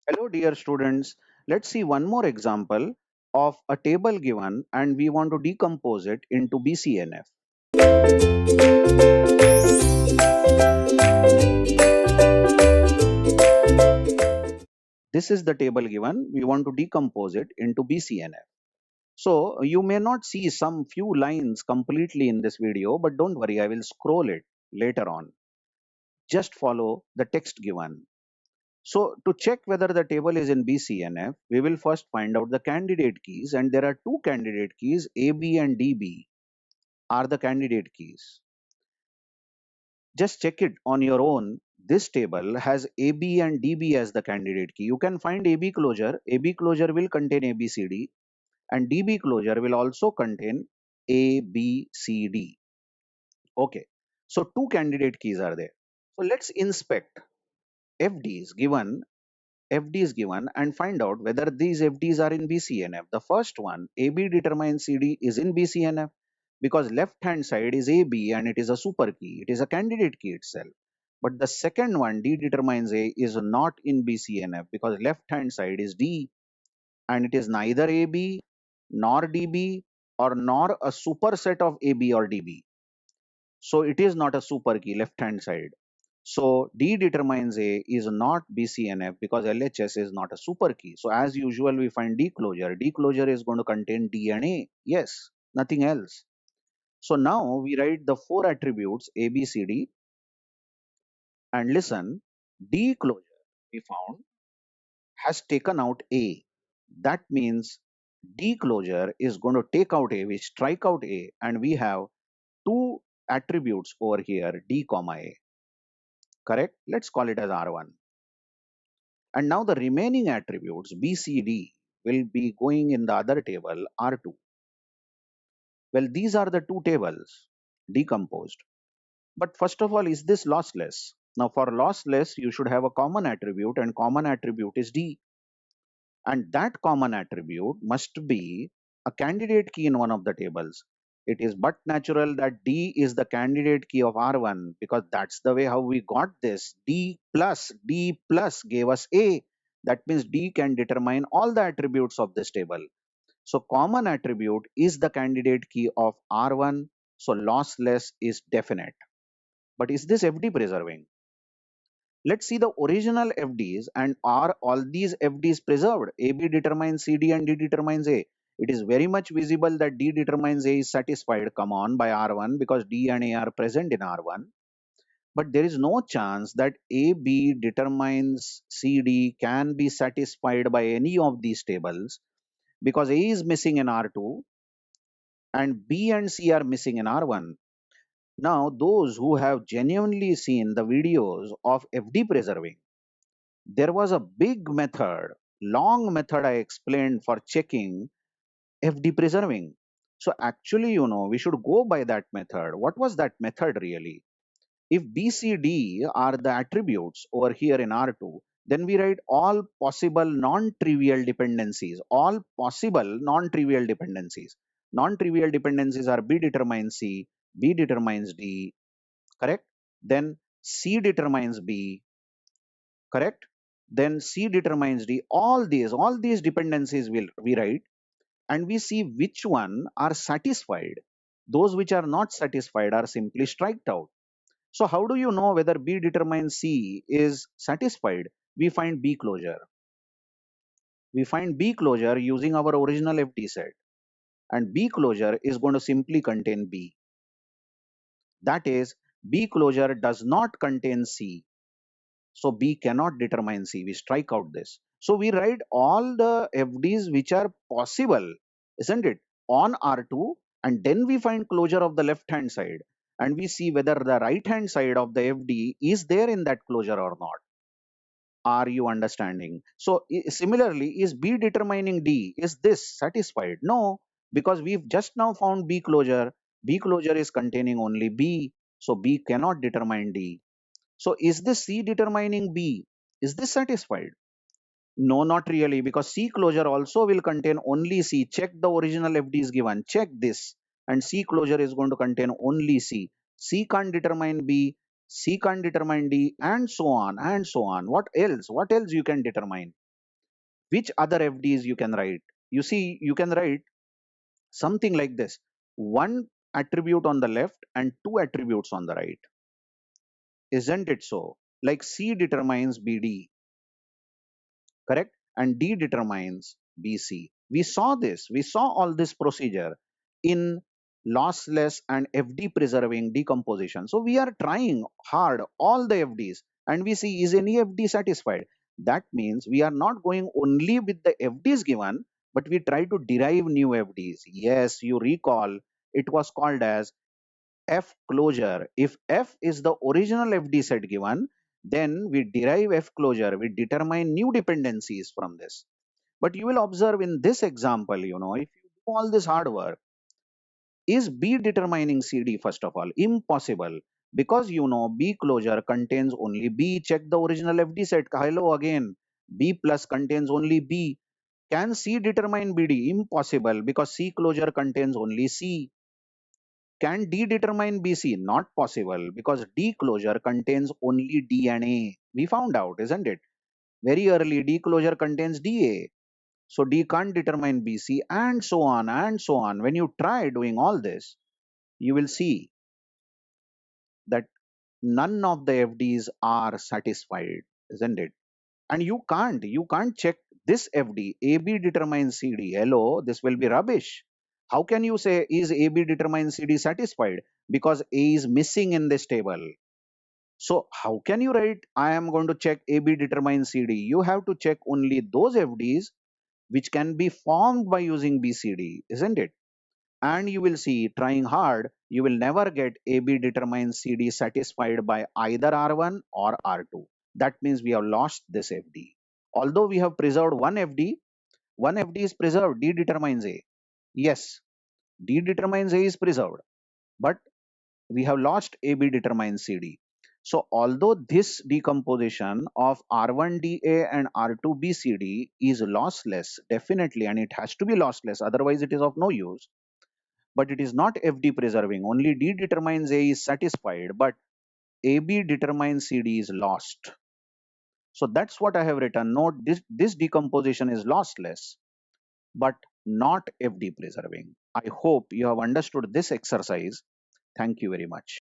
Hello, dear students. Let's see one more example of a table given and we want to decompose it into BCNF. This is the table given. We want to decompose it into BCNF. So you may not see some few lines completely in this video, but don't worry, I will scroll it later on. Just follow the text given. So to check whether the table is in BCNF, we will first find out the candidate keys, and there are two candidate keys, AB and DB are the candidate keys. Just check it on your own. This table has AB and DB as the candidate key. You can find AB closure. AB closure will contain ABCD, and DB closure will also contain ABCD. Okay, so two candidate keys are there. So let's inspect FDs given and find out whether these FDs are in BCNF. The first one, AB determines CD, is in BCNF because left hand side is AB and it is a super key. It is a candidate key itself. But the second one, D determines A, is not in BCNF because left hand side is D and it is neither AB nor DB or nor a superset of AB or DB. So it is not a super key left hand side. So D determines A is not BCNF because LHS is not a super key. So as usual, we find D closure. D closure is going to contain D and A. Yes, nothing else. So now we write the four attributes A, B, C, D, and listen, D closure we found has taken out A. That means D closure is going to take out A, we strike out A, and we have two attributes over here, D comma A. Correct? Let's call it as R1. And now the remaining attributes B, C, D will be going in the other table R2. Well, these are the two tables decomposed. But first of all, is this lossless? Now for lossless, you should have a common attribute and common attribute is D. And that common attribute must be a candidate key in one of the tables. It is but natural that D is the candidate key of R1 because that's the way how we got this. D plus gave us A. That means D can determine all the attributes of this table. So common attribute is the candidate key of R1. So lossless is definite. But is this FD preserving? Let's see the original FDs and are all these FDs preserved? AB determines CD and D determines A. It is very much visible that D determines A is satisfied, come on, by R1 because D and A are present in R1. But there is no chance that AB determines CD can be satisfied by any of these tables because A is missing in R2 and B and C are missing in R1. Now, those who have genuinely seen the videos of FD preserving, there was a big method, long method I explained for checking FD preserving. So actually, we should go by that method. What was that method really? If BCD are the attributes over here in R2, then we write all possible non-trivial dependencies, all possible non-trivial dependencies. Non-trivial dependencies are B determines C, B determines D, correct? Then C determines B, correct? Then C determines D. All these dependencies will we write and we see which one are satisfied. Those which are not satisfied are simply striked out. So how do you know whether B determines C is satisfied? We find B closure. We find B closure using our original FD set. And B closure is going to simply contain B. That is, B closure does not contain C. So B cannot determine C. We strike out this. So we write all the FDs which are possible, isn't it, on R2, and then we find closure of the left hand side and we see whether the right hand side of the FD is there in that closure or not. Are you understanding? So similarly, is B determining D? Is this satisfied? No, because we've just now found B closure. B closure is containing only B. So B cannot determine D. So is this C determining B? Is this satisfied? No, not really, because C closure also will contain only C. Check the original FD is given. Check this. And C closure is going to contain only C. C can't determine B. C can't determine D, and so on and so on. What else? What else you can determine? Which other FDs you can write? You see, you can write something like this: one attribute on the left and two attributes on the right. Isn't it so? Like C determines BD, correct? And D determines BC. We saw this, we saw all this procedure in lossless and FD preserving decomposition. So we are trying hard all the FDs and we see, is any FD satisfied? That means we are not going only with the FDs given, but we try to derive new FDs. Yes, you recall it was called as F closure. If F is the original FD set given, then we derive F closure. We determine new dependencies from this. But you will observe in this example, if you do all this hard work, is B determining CD first of all? Impossible. Because B closure contains only B. Check the original FD set. Hello again. B plus contains only B. Can C determine BD? Impossible, because C closure contains only C. Can D determine BC? Not possible, because D closure contains only D and A. We found out, isn't it? Very early, D closure contains DA. So D can't determine BC, and so on and so on. When you try doing all this, you will see that none of the FDs are satisfied, isn't it? And you can't check this FD. AB determines CD. Hello, this will be rubbish. How can you say is AB determines CD satisfied? Because A is missing in this table. So how can you write I am going to check AB determines CD? You have to check only those FDs which can be formed by using BCD, isn't it? And you will see, trying hard, you will never get AB determines CD satisfied by either R1 or R2. That means we have lost this FD. Although we have preserved one FD is preserved, D determines A. Yes, D determines A is preserved, but we have lost AB determines CD. So although this decomposition of R1DA and R2BCD is lossless, definitely, and it has to be lossless, otherwise it is of no use, but it is not FD preserving. Only D determines A is satisfied, but AB determines CD is lost. So that's what I have written. Note this decomposition is lossless, but not FD preserving. I hope you have understood this exercise. Thank you very much.